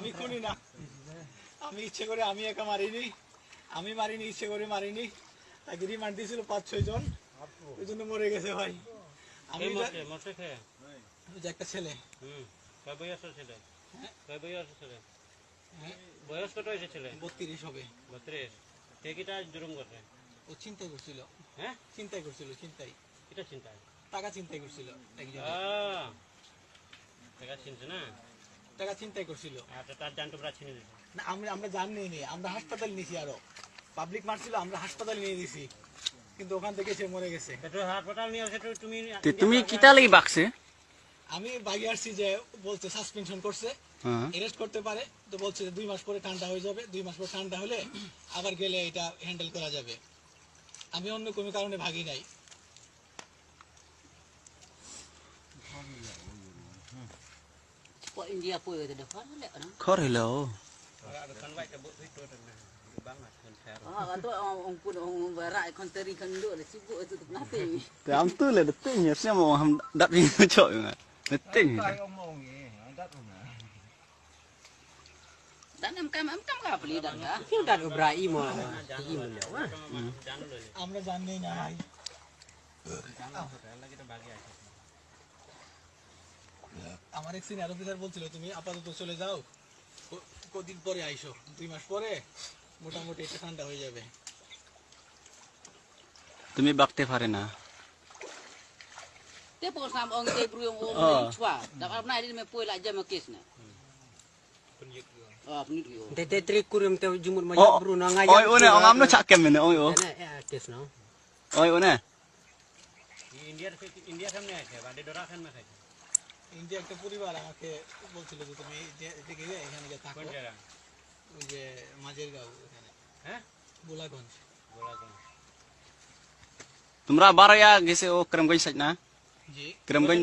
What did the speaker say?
আমি খুনি না, আমি ইচ্ছে করে আমি একা মারিনি, আমি মারিনি, ইচ্ছে করে মারিনি। তাকে রিমান্ড দিয়েছিল 5-6 জন, ওই জন্য মরে গেছে ভাই। আমি যে একটা ছেলে বয়স ছেলে বয়স কত হয়েছে ছেলে? 32 হবে। 32। টেকিটা জুলুম করছে। ও চিন্তাই করছিল। হ্যাঁ, চিন্তাই করছিল, চিন্তাই, এটা চিন্তা, টাকা চিন্তাই করছিল একজন, টাকা চিনছে না, টাকা চিন্তাই করছিল। আচ্ছা, তার জান তোমরা ছিনে দিছো না, আমরা জান নিয়ে আমরা হাসপাতাল নিয়েছি, আরো পাবলিক মারছিল, আমরা হাসপাতাল নিয়ে দিছি, কিন্তু ওখান থেকে সে মরে গেছে। হাসপাতাল নিয়ে আসে তুমি তুমি কিতা লাগি বাকছে? আমি বাইরে আসছি যে বলছে সাসপেনশন করছে, অ্যারেস্ট করতে পারে, তো বলছে যে 2 মাস পরে ঠান্ডা হয়ে যাবে, 2 মাস পর ঠান্ডা হলে আবার গেলে এটা হ্যান্ডেল করা যাবে। আমি অন্য কোনো কারণে ভাগি নাই। India pun ada depan lek kan. খর হইল Atau orang pun orang barat konteri kan duk le sibuk tu nothing. te am tu le deting ya sia mo ham dat ni choi nga deting Dan am kam ka beli dah dah. Kau dah berai mo. Ini lo. আমরা জানি না ভাই। আমার এক senior officer বলছিল তুমি আপাতত চলে যাও, কদিন পরে আইসো, 2 মাস পরে মোটামুটি এটা ঠান্ডা হয়ে যাবে। তুমি বাকতে পারে না Dia pun sam orang dia bru orang chua. Dak apa ni me poi la jam kes na. Penyuk. Tete trik kurim te jumut mo oh bru na nga. oi one ong am no chakem ne oi o Tes no. oi one India সামনে আছে বাড়ি ডোরা খান না খাইছে India একটা পরিবার আমাকে বলছিল যে তুমি এদিকে এখানে গিয়ে থাকো। কোন জায়গা? ওই যে মাঝের গাঁও এখানে, হ্যাঁ, গোলাগঞ্জ। তোমরা বারয়া গেছে ও করমগঞ্জ সাইড না, জি করমগঞ্জ